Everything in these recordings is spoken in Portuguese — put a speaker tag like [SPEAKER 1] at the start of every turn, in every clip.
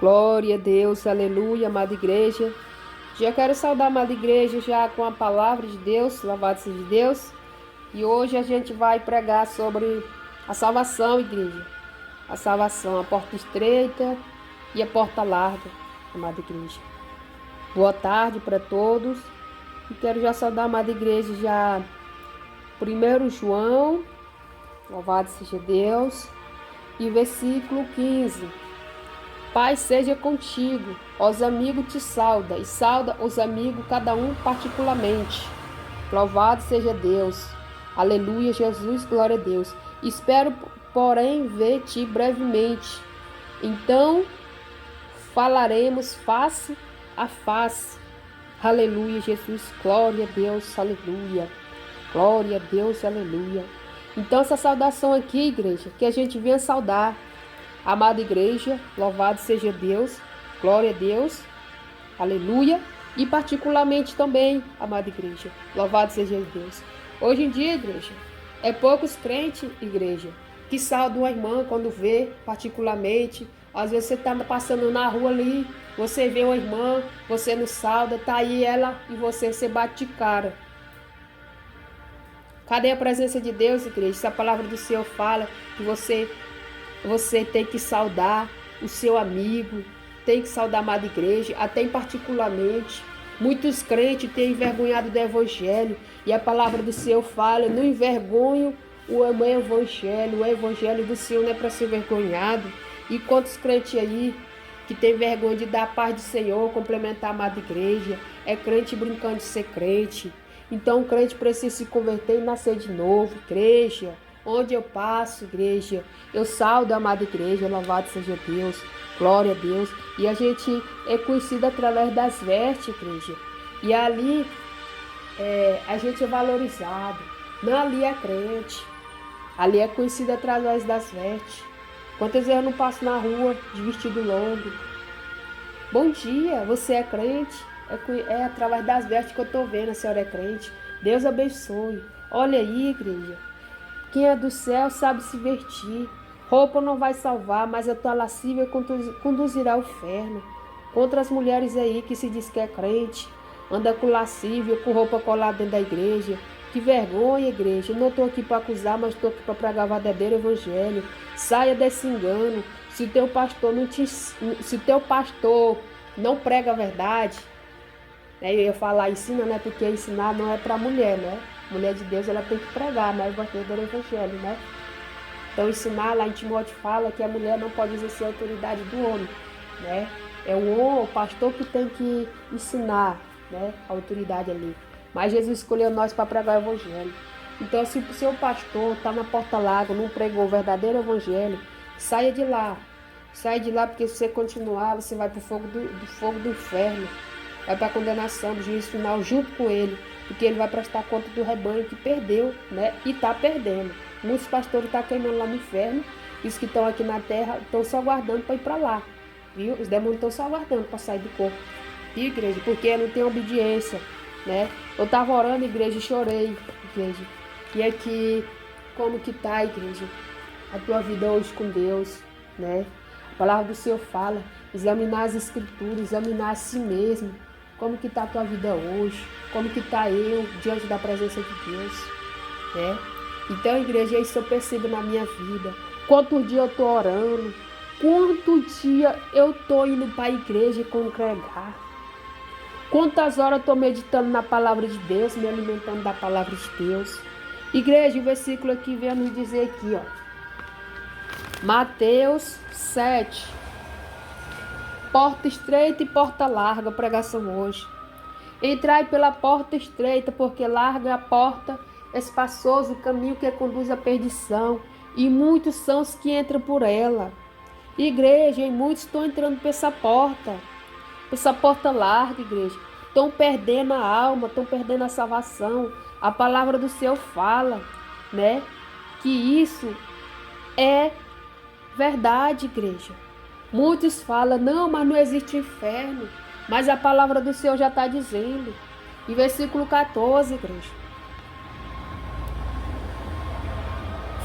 [SPEAKER 1] Glória a Deus, aleluia, amada igreja. Já quero saudar a amada igreja já com a palavra de Deus, louvado seja Deus. E hoje a gente vai pregar sobre a salvação, igreja. A salvação, a porta estreita e a porta larga, amada igreja. Boa tarde para todos. E quero já saudar a amada igreja já 1 João, louvado seja Deus. E versículo 15. Paz seja contigo, os amigos te sauda, e sauda os amigos, cada um particularmente. Louvado seja Deus. Aleluia, Jesus, glória a Deus. Espero, porém, ver-te brevemente. Então, falaremos face a face. Aleluia, Jesus, glória a Deus, aleluia. Glória a Deus, aleluia. Então, essa saudação aqui, igreja, que a gente venha saudar. Amada igreja, louvado seja Deus, glória a Deus, aleluia. E particularmente também, amada igreja, louvado seja Deus. Hoje em dia, igreja, é poucos crentes, igreja, que saudam a irmã quando vê, particularmente. Às vezes você está passando na rua ali, você vê uma irmã, você não sauda, tá aí ela e você bate de cara. Cadê a presença de Deus, igreja? Se a palavra do Senhor fala que você tem que saudar o seu amigo, tem que saudar a amada igreja, até particularmente. Muitos crentes têm envergonhado do evangelho, e a palavra do Senhor fala: não envergonho o evangelho do Senhor não é para ser envergonhado. E quantos crentes aí que tem vergonha de dar a paz do Senhor, complementar a amada igreja, é crente brincando de ser crente. Então o crente precisa se converter e nascer de novo, igreja. Onde eu passo, igreja, eu saldo a amada igreja, louvado seja Deus, glória a Deus. E a gente é conhecido através das vestes, igreja. E ali a gente é valorizado. Não, ali é crente. Ali é conhecido através das vestes. Quantas vezes eu não passo na rua de vestido longo? Bom dia, você é crente? É através das vestes que eu estou vendo, a senhora é crente. Deus abençoe. Olha aí, igreja. Quem é do céu sabe se vestir. Roupa não vai salvar, mas a tua lascívia conduzirá ao inferno. Contra as mulheres aí que se diz que é crente, anda com lascívia, com roupa colada dentro da igreja. Que vergonha, igreja. Eu não estou aqui para acusar, mas estou aqui para pregar o verdadeiro evangelho. Saia desse engano. Se o teu pastor não prega a verdade, eu ia falar ensina, né? Porque ensinar não é para mulher, né? Mulher de Deus, ela tem que pregar, né? O verdadeiro evangelho, né? Então, ensinar, lá em Timóteo fala que a mulher não pode exercer a autoridade do homem, né? É o homem, o pastor que tem que ensinar, né? A autoridade ali. Mas Jesus escolheu nós para pregar o evangelho. Então, se o seu pastor está na porta larga, não pregou o verdadeiro evangelho, saia de lá. Saia de lá, porque se você continuar, você vai para o fogo do inferno. Vai para a condenação do juízo final junto com ele, porque ele vai prestar conta do rebanho que perdeu, né? E está perdendo. Muitos pastores estão queimando lá no inferno, e os que estão aqui na terra estão só aguardando para ir para lá, viu? Os demônios estão só aguardando para sair do corpo, viu, igreja? Porque não tem obediência, né? Eu estava orando, igreja, e chorei, igreja. E aqui, como que tá, igreja? A tua vida hoje com Deus, né? A palavra do Senhor fala, examinar as escrituras, examinar a si mesmo. Como que está a tua vida hoje? Como que está eu diante da presença de Deus? Né? Então, igreja, isso eu percebo na minha vida. Quantos dias eu estou orando? Quantos dias eu estou indo para a igreja congregar? Quantas horas eu estou meditando na palavra de Deus, me alimentando da palavra de Deus? Igreja, o versículo aqui vem nos dizer aqui, ó. Mateus 7. Porta estreita e porta larga, pregação hoje. Entrai pela porta estreita, porque larga é a porta, espaçoso o caminho que conduz à perdição, e muitos são os que entram por ela. Igreja, e muitos estão entrando por essa porta larga, igreja. Estão perdendo a alma, estão perdendo a salvação. A palavra do Senhor fala, né? Que isso é verdade, igreja. Muitos falam, não, mas não existe inferno. Mas a palavra do Senhor já está dizendo. Em versículo 14, igreja.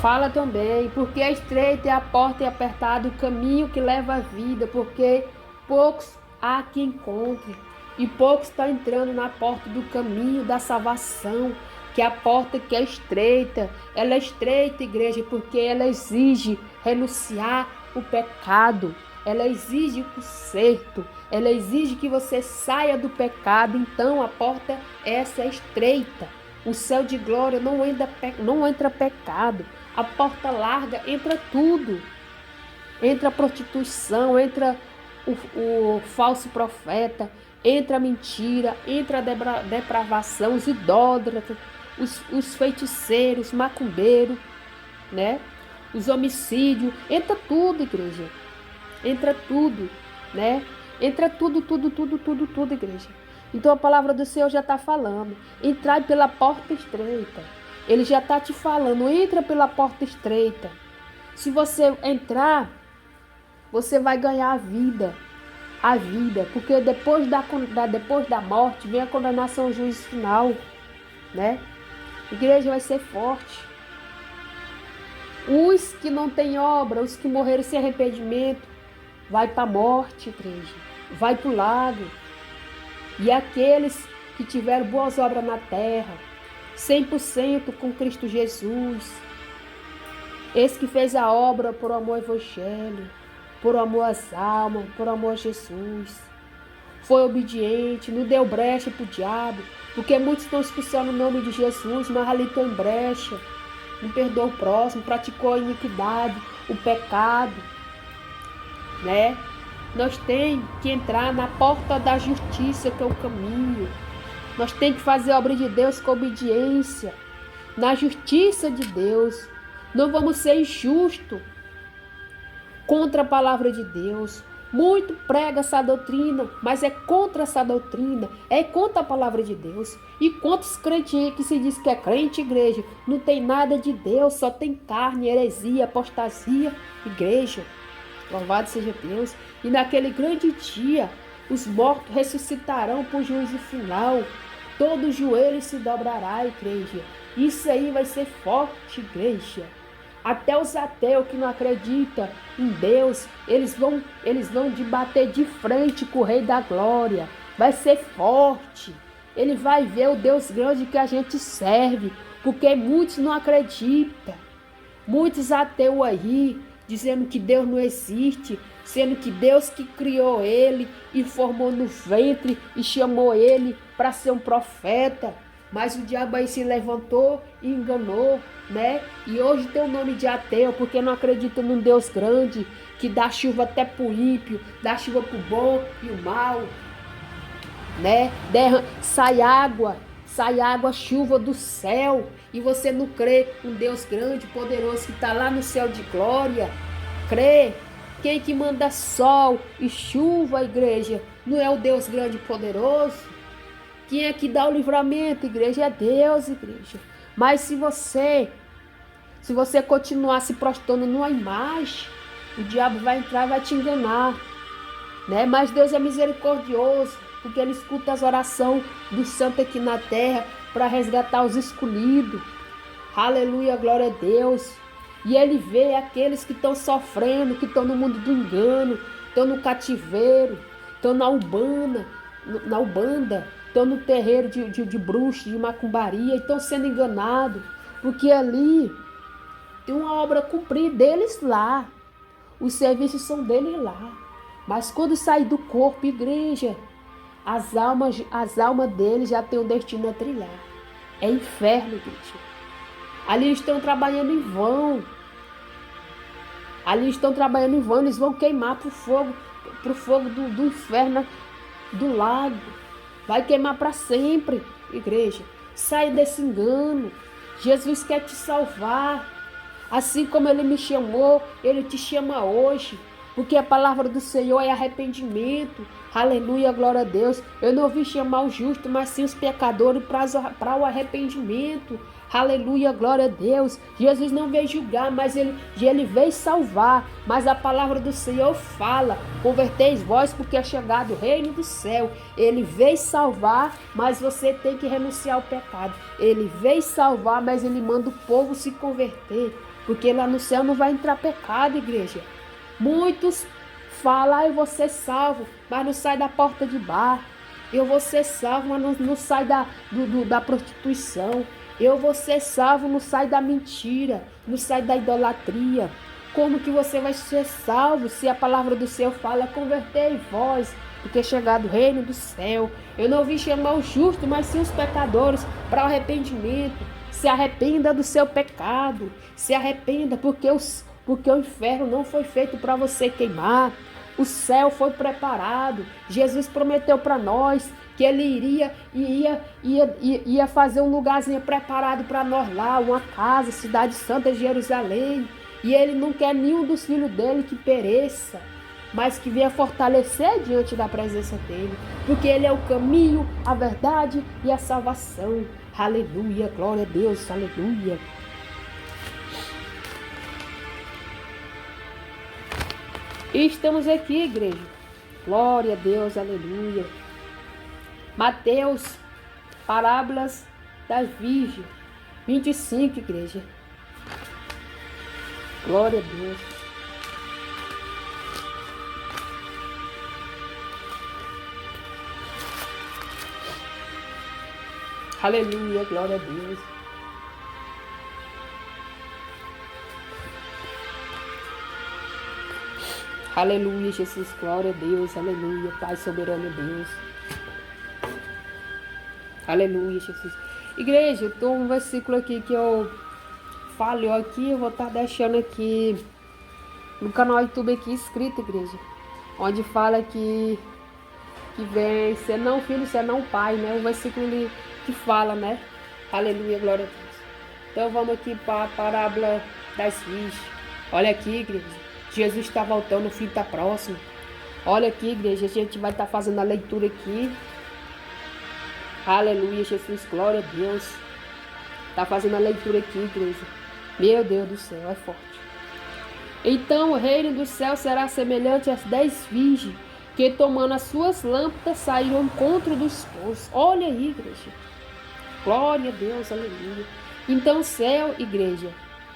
[SPEAKER 1] Fala também, porque é estreita é a porta e apertado o caminho que leva à vida, porque poucos há que encontrem, e poucos estão entrando na porta do caminho da salvação, que é a porta que é estreita. Ela é estreita, igreja, porque ela exige renunciar o pecado, ela exige o conserto, ela exige que você saia do pecado. Então a porta essa é estreita. O céu de glória não entra pecado. A porta larga entra tudo. Entra a prostituição, entra o falso profeta, entra a mentira, entra a depravação, os idólatras, os feiticeiros, macumbeiros, né? Os homicídios, entra tudo, igreja. Entra tudo, né? Entra tudo, igreja. Então a palavra do Senhor já está falando. Entrai pela porta estreita. Ele já está te falando, entra pela porta estreita. Se você entrar, você vai ganhar a vida. A vida, porque depois da morte vem a condenação, o juízo final, né? A igreja vai ser forte. Os que não têm obra, os que morreram sem arrependimento, vai para a morte, igreja. Vai para o lago. E aqueles que tiveram boas obras na terra, 100% com Cristo Jesus, esse que fez a obra por amor ao Evangelho, por amor às almas, por amor a Jesus, foi obediente, não deu brecha para o diabo, porque muitos estão expulsando o nome de Jesus, mas ali tem brecha, não perdoou o próximo, praticou a iniquidade, o pecado, né? Nós temos que entrar na porta da justiça, que é o caminho. Nós temos que fazer a obra de Deus com obediência, na justiça de Deus. Não vamos ser injustos contra a palavra de Deus. Muito prega essa doutrina, mas é contra essa doutrina, é contra a palavra de Deus. E quantos crentes que se diz que é crente, igreja, não tem nada de Deus, só tem carne, heresia, apostasia, igreja. Louvado seja Deus. E naquele grande dia, os mortos ressuscitarão para o juízo final. Todo joelho se dobrará, igreja. Isso aí vai ser forte, igreja. Até os ateus que não acreditam em Deus, eles vão bater de frente com o Rei da Glória. Vai ser forte. Ele vai ver o Deus grande que a gente serve, porque muitos não acreditam. Muitos ateus aí, dizendo que Deus não existe, sendo que Deus que criou ele e formou no ventre e chamou ele para ser um profeta. Mas o diabo aí se levantou e enganou, né? E hoje tem o nome de ateu, porque não acredita num Deus grande, que dá chuva até pro ímpio, dá chuva pro bom e o mal, né? Sai água, chuva do céu, e você não crê um Deus grande, poderoso, que está lá no céu de glória. Crê. Quem que manda sol e chuva, igreja, não é o Deus grande e poderoso? Quem é que dá o livramento, igreja? É Deus, igreja. Mas se você continuar se prostrando numa imagem, o diabo vai entrar e vai te enganar, né? Mas Deus é misericordioso, porque Ele escuta as orações dos santos aqui na terra para resgatar os escolhidos. Aleluia, glória a Deus. E Ele vê aqueles que estão sofrendo, que estão no mundo do engano, estão no cativeiro, estão na Umbanda, estão no terreiro de bruxos, de macumbaria, estão sendo enganados, porque ali tem uma obra a cumprir deles lá. Os serviços são deles lá. Mas quando sair do corpo, igreja, as almas deles já têm um destino a trilhar. É inferno, igreja. Ali estão trabalhando em vão. Eles vão queimar pro fogo do inferno, do lago. Vai queimar para sempre, igreja. Sai desse engano. Jesus quer te salvar. Assim como Ele me chamou, Ele te chama hoje. Porque a palavra do Senhor é arrependimento. Aleluia, glória a Deus. Eu não vim chamar o justo, mas sim os pecadores para o arrependimento. Aleluia, glória a Deus. Jesus não veio julgar, mas ele veio salvar. Mas a palavra do Senhor fala: converteis vós, porque é chegado o reino do céu. Ele veio salvar, mas você tem que renunciar ao pecado. Ele veio salvar, mas Ele manda o povo se converter. Porque lá no céu não vai entrar pecado, igreja. Muitos fala, eu vou ser salvo, mas não sai da porta de bar. Eu vou ser salvo, mas não sai da prostituição. Eu vou ser salvo, não sai da mentira, não sai da idolatria. Como que você vai ser salvo se a palavra do Senhor fala, convertei vós, porque é chegado o reino do céu. Eu não vim chamar os justos, mas sim os pecadores para o arrependimento. Se arrependa do seu pecado, se arrependa, porque o inferno não foi feito para você queimar. O céu foi preparado. Jesus prometeu para nós que ele ia fazer um lugarzinho preparado para nós lá, uma casa, cidade santa de Jerusalém. E ele não quer nenhum dos filhos dele que pereça, mas que venha fortalecer diante da presença dele, porque ele é o caminho, a verdade e a salvação. Aleluia, glória a Deus, aleluia. E estamos aqui, igreja. Glória a Deus, aleluia. Mateus, parábolas das virgens, 25, igreja. Glória a Deus. Aleluia, glória a Deus. Aleluia, Jesus, glória a Deus, aleluia, Pai soberano Deus. Aleluia, Jesus. Igreja, eu tô um versículo aqui que eu falhou aqui, eu vou estar deixando aqui no canal YouTube aqui escrito, igreja, onde fala que vem ser não filho, ser não pai, né? O versículo que fala, né? Aleluia, glória a Deus. Então vamos aqui para a parábola das virgens. Olha aqui, igreja, Jesus está voltando, o fim está próximo. Olha aqui, igreja, a gente vai estar fazendo a leitura aqui. Aleluia, Jesus, glória a Deus. Está fazendo a leitura aqui, igreja. Meu Deus do céu, é forte. Então o reino do céu será semelhante às 10 virgens que, tomando as suas lâmpadas, saíram ao encontro do esposo. Olha aí, igreja. Glória a Deus, aleluia. Então o céu, igreja,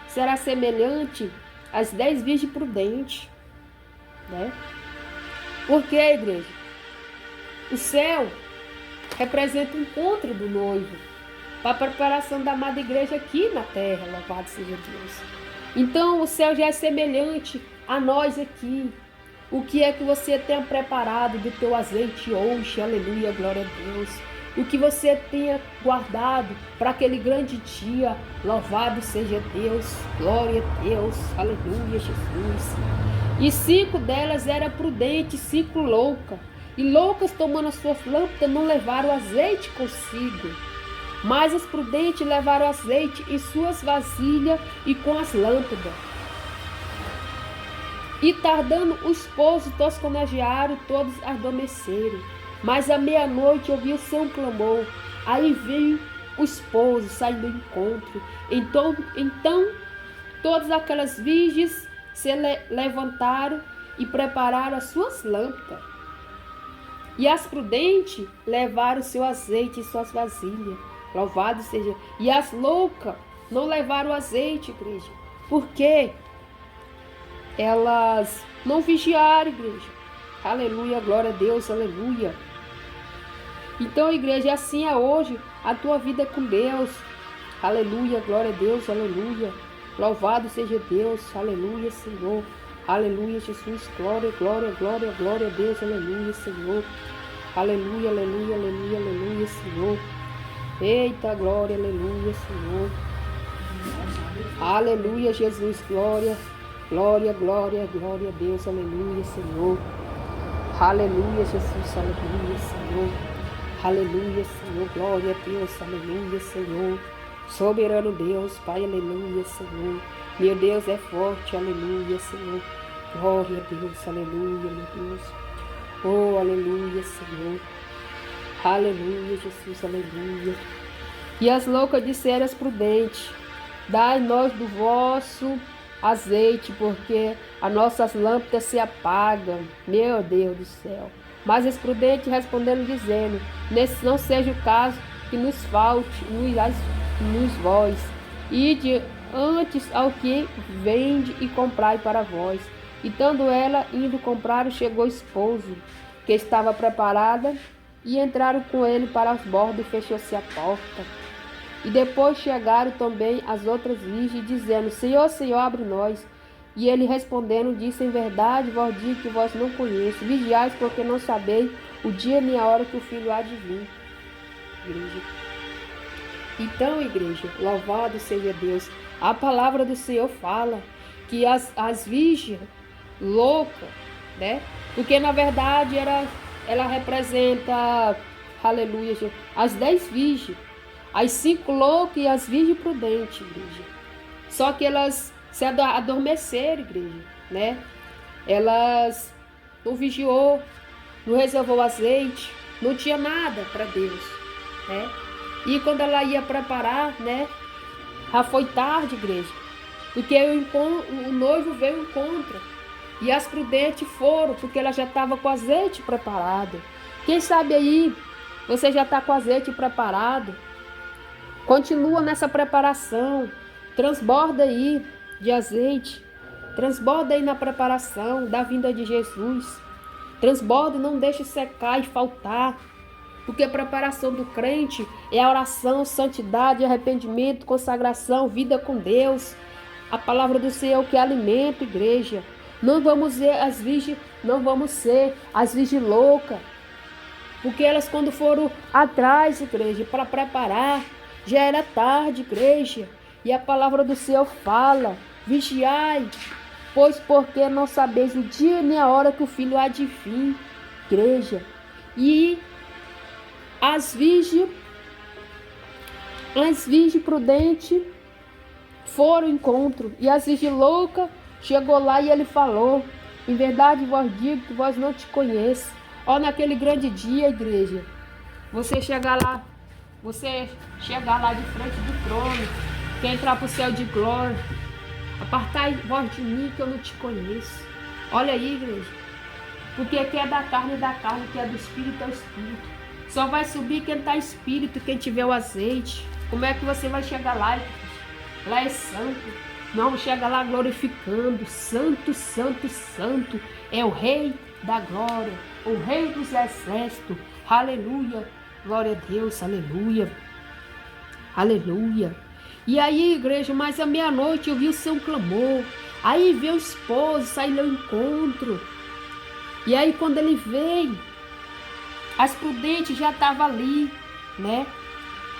[SPEAKER 1] será semelhante às 10 virgens prudentes, né? Por que, igreja? O céu representa o encontro do noivo para a preparação da amada igreja aqui na terra, louvado seja Deus. Então o céu já é semelhante a nós aqui. O que é que você tem preparado do teu azeite hoje? Aleluia, glória a Deus. O que você tenha guardado para aquele grande dia? Louvado seja Deus, glória a Deus, aleluia, Jesus. E 5 delas eram prudentes, 5 loucas. E loucas, tomando as suas lâmpadas, não levaram azeite consigo. Mas as prudentes levaram azeite em suas vasilhas e com as lâmpadas. E tardando o esposo, tosconejaram, todos adormeceram. Mas à meia-noite ouviu-se um clamor. Aí veio o esposo, saindo do encontro. Então todas aquelas virgens se levantaram e prepararam as suas lâmpadas. E as prudentes levaram seu azeite em suas vasilhas. Louvado seja. E as loucas não levaram azeite, igreja. Por quê? Elas não vigiaram, igreja. Aleluia, glória a Deus, aleluia. Então, igreja, assim é hoje a tua vida com Deus. Aleluia, glória a Deus, aleluia. Louvado seja Deus, aleluia, Senhor. Aleluia, Jesus, glória, glória, glória, glória a Deus, aleluia, Senhor. Aleluia, aleluia, aleluia, aleluia, Senhor. Eita, glória, aleluia, Senhor. Aleluia, Jesus, glória, glória, glória, glória a Deus, aleluia, Senhor. Aleluia, Jesus, aleluia, Senhor. Aleluia, Senhor, glória a Deus, aleluia, Senhor. Soberano Deus, Pai, aleluia, Senhor. Meu Deus é forte, aleluia, Senhor. Glória a Deus, aleluia, meu Deus. Oh, aleluia, Senhor. Aleluia, Jesus, aleluia. E as loucas disseram às prudentes: dai-nós do vosso azeite, porque as nossas lâmpadas se apagam. Meu Deus do céu. Mas as prudentes responderam, dizendo: nesse não seja o caso que nos falte, nos vós. Ide antes ao que vende e comprai para vós. E estando ela indo comprar, chegou o esposo, que estava preparada, e entraram com ele para as bordas e fechou-se a porta. E depois chegaram também as outras virgens, dizendo: Senhor, Senhor, abre nós. E ele respondendo, disse: Em verdade vos digo que vós não conheço. Vigiais, porque não sabeis o dia nem a hora que o Filho há de vir. Igreja. Então, igreja, louvado seja Deus. A palavra do Senhor fala que as virgens loucas, né? Porque na verdade ela representa, aleluia, as 10 virgens, as 5 loucas e as virgens prudentes, igreja. Só que elas se adormeceram, igreja, né? Elas não vigiou, não reservou azeite, não tinha nada para Deus, né? E quando ela ia preparar, né? Já foi tarde, igreja, porque o noivo veio ao encontro. E as prudentes foram, porque ela já estava com azeite preparado. Quem sabe aí, você já está com azeite preparado. Continua nessa preparação. Transborda aí de azeite. Transborda aí na preparação da vinda de Jesus. Transborda, não deixe secar e faltar. Porque a preparação do crente é a oração, santidade, arrependimento, consagração, vida com Deus. A palavra do Senhor que é alimento, igreja. Não vamos ser as virgens loucas. Porque elas quando foram atrás, igreja, para preparar, já era tarde, igreja. E a palavra do Senhor fala: vigiai, pois porque não sabeis o dia nem a hora que o Filho há de vir, igreja. E as virgens prudentes foram ao encontro. E as virgens loucas chegou lá e ele falou: em verdade vos digo que vós não te conheço. Ó, naquele grande dia, igreja, você chegar lá de frente do trono, quer entrar para o céu de glória, apartai vós de mim que eu não te conheço. Olha aí, igreja, porque quem é da carne, quem é do espírito, é o espírito. Só vai subir quem está espírito, quem tiver o azeite. Como é que você vai chegar lá, igreja? Lá é santo. Não, chega lá glorificando, santo, santo, santo, é o Rei da glória, o Rei dos exércitos, aleluia, glória a Deus, aleluia, aleluia. E aí, igreja, mas à meia-noite eu vi o seu clamor, aí veio o esposo, saiu ao encontro, e aí quando ele veio, as prudentes já estavam ali, né,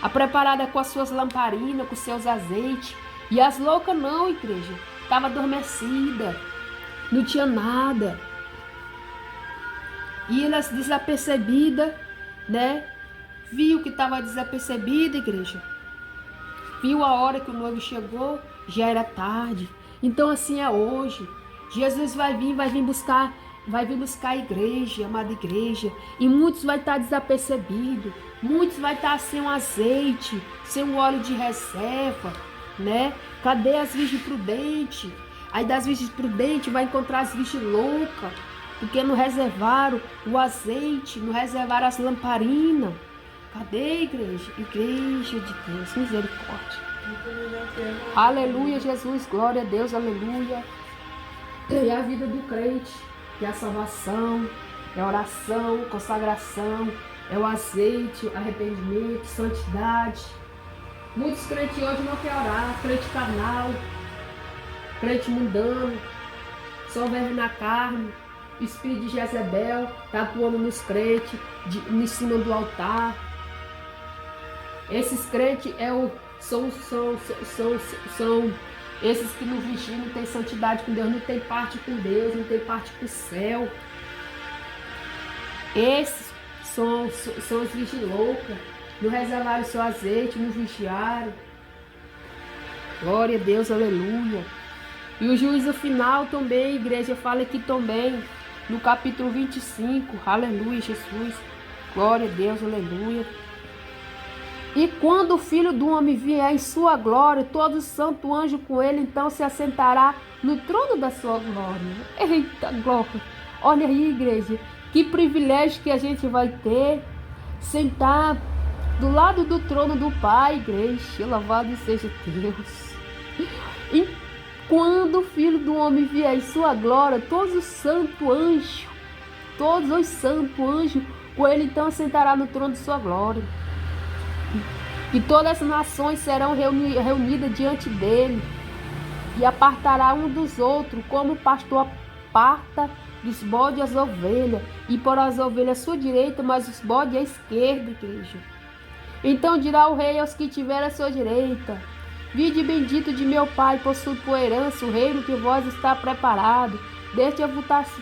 [SPEAKER 1] a preparada com as suas lamparinas, com seus azeites. E as loucas não, igreja. Estava adormecida. Não tinha nada. E elas desapercebidas, né? Viu que estava desapercebida, igreja. Viu a hora que o noivo chegou, já era tarde. Então assim é hoje. Jesus vai vir buscar a igreja, amada igreja. E muitos vai estar desapercebidos. Muitos vai estar sem um azeite, sem um óleo de reserva, né? Cadê as virgens prudentes? Aí das virgens prudentes vai encontrar as virgens loucas, porque não reservaram o azeite, não reservaram as lamparinas. Cadê, igreja? Igreja de Deus, misericórdia. Aleluia, Jesus, glória a Deus, aleluia. É a vida do crente, é a salvação, é a oração, consagração, é o azeite, arrependimento, santidade. Muitos crentes hoje não querem orar, crente carnal, crente mundano, só vive na carne. O espírito de Jezebel está atuando nos crentes, em cima do altar. Esses crentes são esses que não vigiam, não tem santidade com Deus, não tem parte com Deus, não tem parte com o céu. Esses são os virgens loucas, não reservaram seu azeite, não vigiaram. Glória a Deus, aleluia. E o juízo final também, a igreja fala aqui também, no capítulo 25, aleluia, Jesus. Glória a Deus, aleluia. E quando o Filho do Homem vier em sua glória, todo santo anjo com ele, então se assentará no trono da sua glória. Eita, glória! Olha aí, igreja, que privilégio que a gente vai ter, sentar do lado do trono do Pai, igreja, louvado seja Deus. E Quando o Filho do Homem vier em sua glória, todos os santos anjos com ele então sentará no trono de sua glória. E todas as nações serão reunidas diante dele, e apartará um dos outros, como o pastor aparta dos bodes as ovelhas, e porá as ovelhas à sua direita, mas os bodes à esquerda, igreja. Então dirá o rei aos que tiverem à sua direita: vinde bendito de meu Pai, possui por herança o reino que vós está preparado, desde a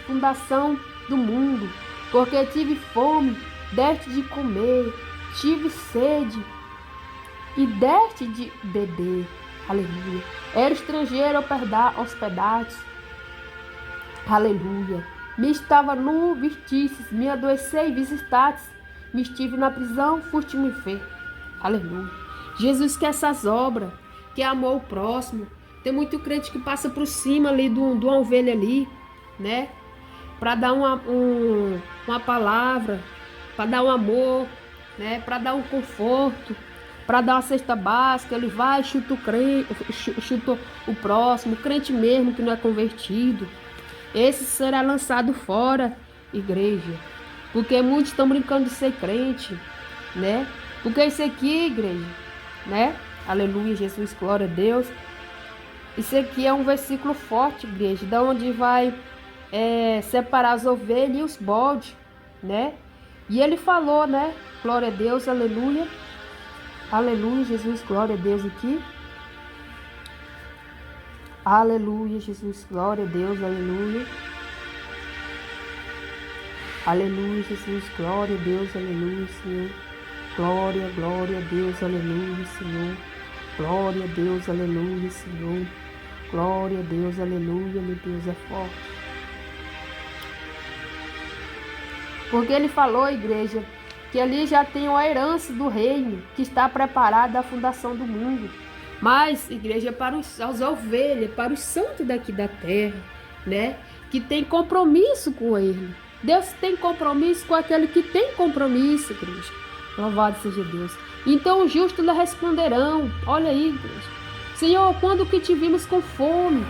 [SPEAKER 1] fundação do mundo. Porque tive fome, deste de comer, tive sede, e deste de beber. Aleluia. Era estrangeiro, hospedaste. Aleluia. Me estava nu, vististes, me adoecei, visitastes, me estive na prisão, foste-me ver. Aleluia. Jesus quer essas obras, que amou o próximo. Tem muito crente que passa por cima ali de uma ovelha ali, né? Para dar uma palavra, para dar um amor, né? Para dar um conforto, para dar uma cesta básica. Ele vai e chuta o próximo, o crente mesmo que não é convertido. Esse será lançado fora, igreja. Porque muitos estão brincando de ser crente, né? Porque isso aqui, igreja, né? Aleluia, Jesus, glória a Deus. Isso aqui é um versículo forte, igreja, da onde vai separar as ovelhas e os bodes, né? E ele falou, né? Glória a Deus, aleluia. Aleluia, Jesus, glória a Deus aqui. Aleluia, Jesus, glória a Deus, aleluia. Aleluia, Jesus, glória a Deus, aleluia, Senhor. Glória, glória a Deus, aleluia, Senhor. Glória a Deus, aleluia, Senhor. Glória a Deus, aleluia, meu Deus é forte. Porque ele falou, igreja, que ali já tem a herança do reino, que está preparada da fundação do mundo. Mas, igreja, para as ovelhas, para os santos daqui da terra, né? Que tem compromisso com ele. Deus tem compromisso com aquele que tem compromisso, igreja. Louvado seja Deus. Então os justos lhe responderão. Olha aí, igreja. Senhor, quando que te vimos com fome?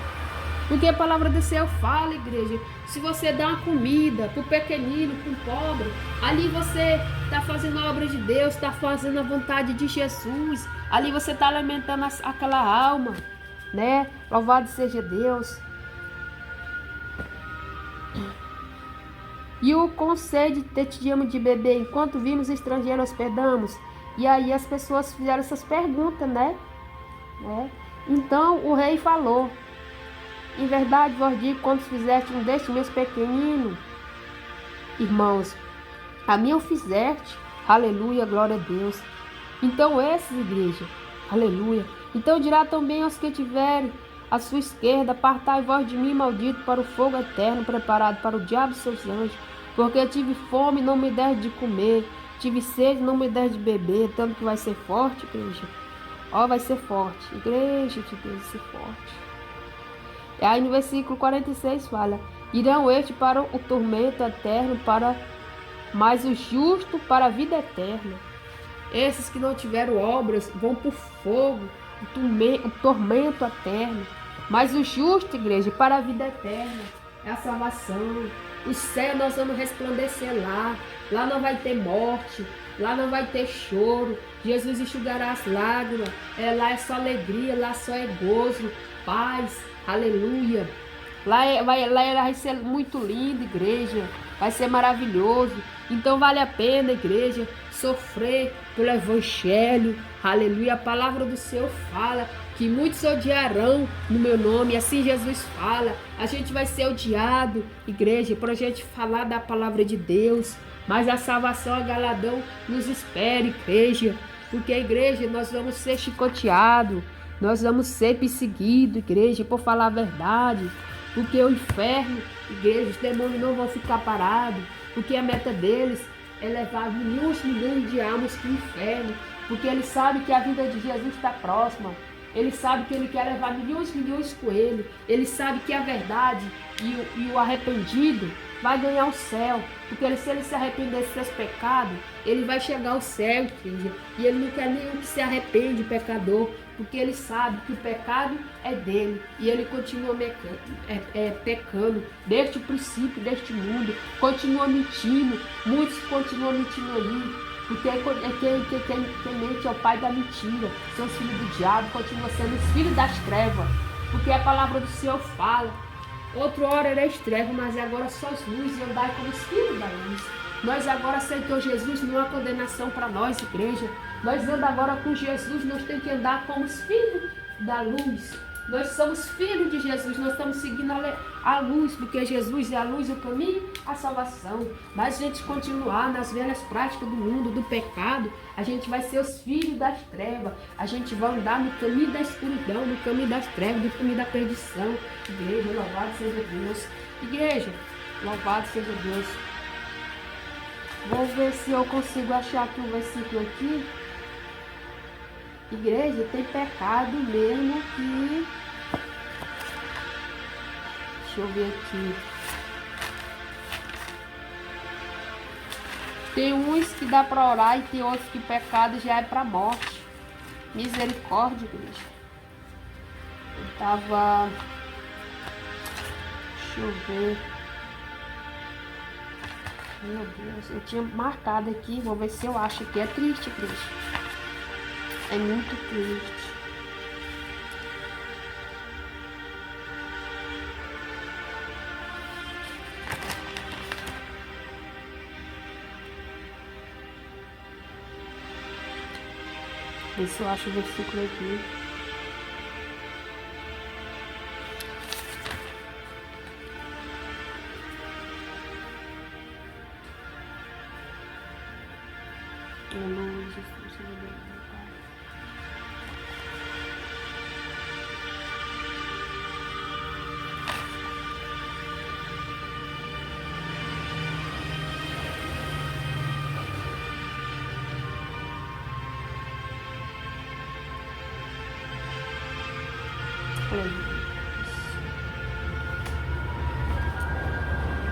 [SPEAKER 1] Porque a palavra do céu fala, igreja. Se você dá uma comida para o pequenino, para o pobre, ali você está fazendo a obra de Deus, está fazendo a vontade de Jesus. Ali você está alimentando aquela alma, né? Louvado seja Deus. E o com sede tínhamos de beber, enquanto vimos estrangeiro hospedamos. E aí as pessoas fizeram essas perguntas, né? Então o rei falou: em verdade vos digo, quando fizeste um destes meus pequeninos irmãos, a mim o fizeste. Aleluia, glória a Deus. Então esses, igreja, aleluia. Então dirá também aos que tiverem à sua esquerda: apartai vós de mim, maldito, para o fogo eterno, preparado para o diabo e seus anjos. Porque tive fome, não me deste de comer, tive sede, não me deste de beber. Tanto que vai ser forte, igreja. Ó, vai ser forte. Igreja de Deus, vai ser forte. E aí no versículo 46 fala: irão estes para o tormento eterno, mas os justos para a vida eterna. Esses que não tiveram obras vão para o fogo, o tormento eterno. Mas os justos, igreja, para a vida eterna. É a salvação. O céu nós vamos resplandecer lá. Lá não vai ter morte. Lá não vai ter choro. Jesus enxugará as lágrimas. Lá é só alegria. Lá só é gozo, paz. Aleluia. Lá vai ser muito lindo, igreja. Vai ser maravilhoso. Então vale a pena, igreja, sofrer pelo evangelho. Aleluia. A palavra do Senhor fala que muitos odiarão no meu nome. Assim Jesus fala. A gente vai ser odiado, igreja, para a gente falar da palavra de Deus. Mas a salvação, a galadão nos espera, igreja. Porque a igreja, nós vamos ser chicoteados. Nós vamos ser perseguidos, igreja, por falar a verdade. Porque o inferno, igreja, os demônios não vão ficar parados. Porque a meta deles é levar milhões de almas para o inferno. Porque eles sabem que a vida de Jesus está próxima. Ele sabe que ele quer levar milhões com ele. Ele sabe que a verdade e o arrependido vai ganhar o céu. Porque se ele se arrepender dos seus pecados, ele vai chegar ao céu, igreja. E ele não quer nenhum que se arrepende, pecador. Porque ele sabe que o pecado é dele. E ele continua pecando desde o princípio deste mundo. Continua mentindo. Muitos continuam mentindo aí. Porque quem mente é o pai da mentira. São os filhos do diabo, continuam sendo os filhos das trevas. Porque a palavra do Senhor fala: outrora erais trevas, mas agora sois luz, e andai como os filhos da luz. Nós agora aceitou Jesus, não há condenação para nós, igreja. Nós andamos agora com Jesus, nós temos que andar como os filhos da luz. Nós somos filhos de Jesus, nós estamos seguindo a luz, porque Jesus é a luz, o caminho, a salvação. Mas se a gente continuar nas velhas práticas do mundo, do pecado, a gente vai ser os filhos das trevas. A gente vai andar no caminho da escuridão, no caminho das trevas, no caminho da perdição. Igreja, louvado seja Deus. Igreja, louvado seja Deus. Vou ver se eu consigo achar aqui um versículo aqui. Igreja, tem pecado mesmo que... Deixa eu ver aqui. Tem uns que dá para orar e tem outros que pecado já é para morte. Misericórdia, igreja. Eu tava... Deixa eu ver. Meu Deus, eu tinha marcado aqui. Vou ver se eu acho aqui. É triste, igreja. É muito triste. Vê se eu acho o versículo aqui. Aleluia, Jesus, aleluia.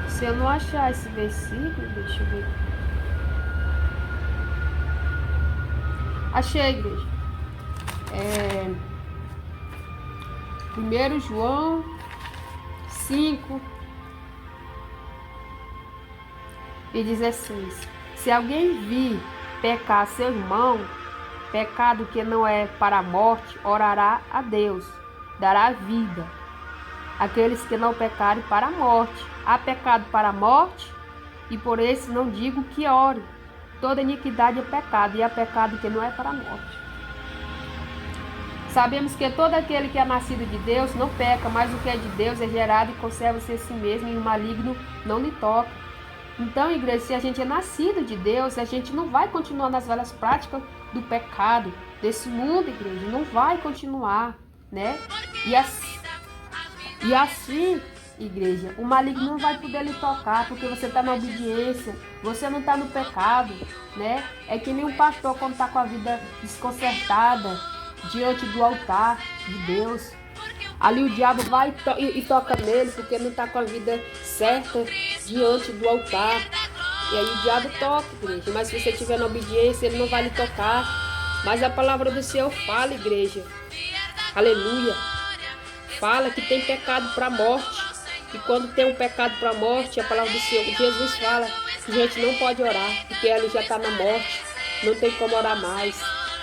[SPEAKER 1] Se eu não achar esse versículo, deixa eu ver. Achei, igreja. 1 João 5 e 16. Se alguém vir pecar seu irmão, pecado que não é para a morte, orará a Deus, dará vida. Aqueles que não pecarem para a morte. Há pecado para a morte, e por esse não digo que ore. Toda iniquidade é pecado, e há pecado que não é para a morte. Sabemos que todo aquele que é nascido de Deus não peca, mas o que é de Deus é gerado e conserva-se a si mesmo, e o maligno não lhe toca. Então, igreja, se a gente é nascido de Deus, a gente não vai continuar nas velhas práticas do pecado desse mundo, igreja. Não vai continuar, né? E assim, igreja, o maligno não vai poder lhe tocar, porque você está na obediência, você não está no pecado, né? É que nem um pastor quando está com a vida desconcertada diante do altar de Deus. Ali o diabo vai e toca nele, porque não está com a vida certa diante do altar. E aí o diabo toca, igreja. Mas se você estiver na obediência, ele não vai lhe tocar. Mas a palavra do Senhor fala, igreja. Aleluia. Fala que tem pecado para a morte. E quando tem um pecado para a morte, a palavra do Senhor, Jesus fala que a gente não pode orar, porque ele já está na morte. Não tem como orar mais.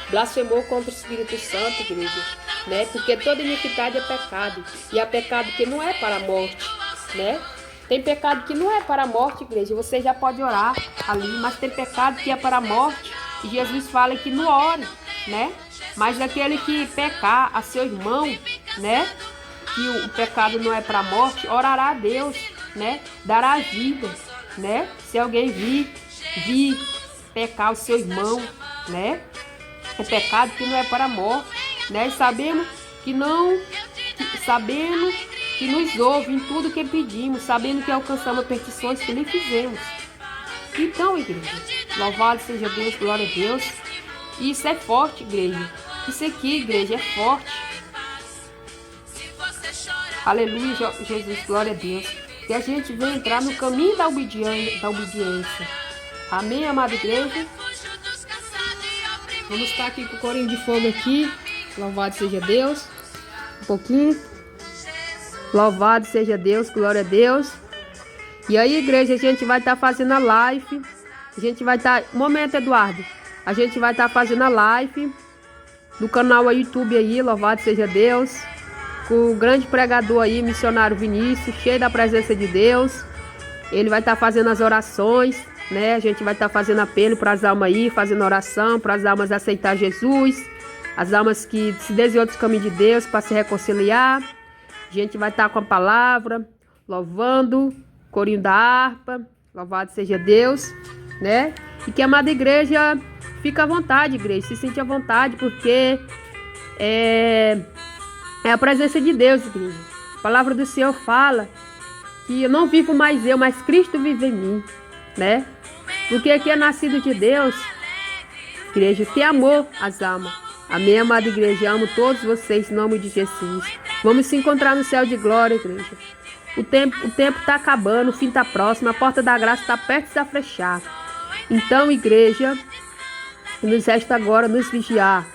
[SPEAKER 1] Blasfemou contra o Espírito Santo, igreja, né? Porque toda iniquidade é pecado. E há pecado que não é para a morte, né? Tem pecado que não é para a morte, igreja. Você já pode orar ali, mas tem pecado que é para a morte. E Jesus fala que não ore, né? Mas aquele que pecar a seu irmão, né? Que o pecado não é para a morte, orará a Deus, né? Dará vida, né? Se alguém vir pecar o seu irmão, né? É pecado que não é para a morte, né? E sabemos que nos ouve em tudo que pedimos, sabendo que alcançamos petições que lhe fizemos. Então, igreja, louvado seja Deus, glória a Deus. Isso é forte, igreja. Isso aqui, igreja, é forte. Aleluia, Jesus, glória a Deus. Que a gente venha entrar no caminho da obediência. Amém, amada igreja? Vamos estar aqui com o corinho de fogo aqui. Louvado seja Deus. Um pouquinho. Louvado seja Deus, glória a Deus. E aí, igreja, a gente vai estar fazendo a live. A gente vai estar... Momento, Eduardo. A gente vai estar fazendo a live no canal YouTube aí, louvado seja Deus. Com o grande pregador aí, missionário Vinícius, cheio da presença de Deus. Ele vai estar fazendo as orações, né? A gente vai estar fazendo apelo para as almas aí, fazendo oração para as almas aceitar Jesus. As almas que se desviam dos caminhos de Deus para se reconciliar. A gente vai estar com a palavra, louvando, corinho da harpa, louvado seja Deus, né? E que a amada igreja fica à vontade, igreja, se sente à vontade, porque é a presença de Deus, igreja. A palavra do Senhor fala que eu não vivo mais eu, mas Cristo vive em mim, né? Porque aqui é nascido de Deus, igreja, que amou as almas. Amém, amada igreja, amo todos vocês em nome de Jesus. Vamos se encontrar no céu de glória, igreja. O tempo está acabando, o fim está próximo, a porta da graça está perto de se fechar. Então, igreja, nos resta agora nos vigiar.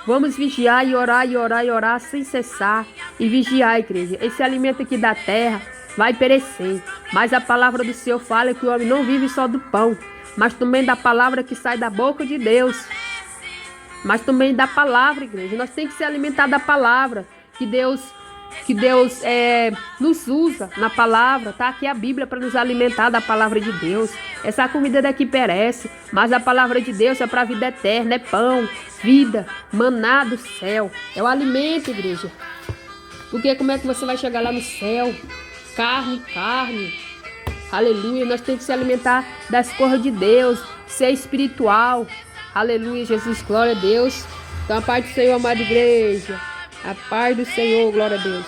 [SPEAKER 1] Vamos vigiar e orar e orar e orar sem cessar. E vigiar, igreja. Esse alimento aqui da terra vai perecer. Mas a palavra do Senhor fala que o homem não vive só do pão, mas também da palavra que sai da boca de Deus. Mas também da palavra, igreja. Nós temos que se alimentar da palavra que Deus nos usa na palavra. Tá aqui a Bíblia para nos alimentar da palavra de Deus. Essa comida daqui perece, mas a palavra de Deus é para a vida eterna, é pão, vida, maná do céu. É o alimento, igreja. Porque como é que você vai chegar lá no céu? Carne. Aleluia, nós temos que se alimentar das coisas de Deus, ser espiritual. Aleluia, Jesus, glória a Deus. Então a paz do Senhor, amada igreja. A paz do Senhor, glória a Deus.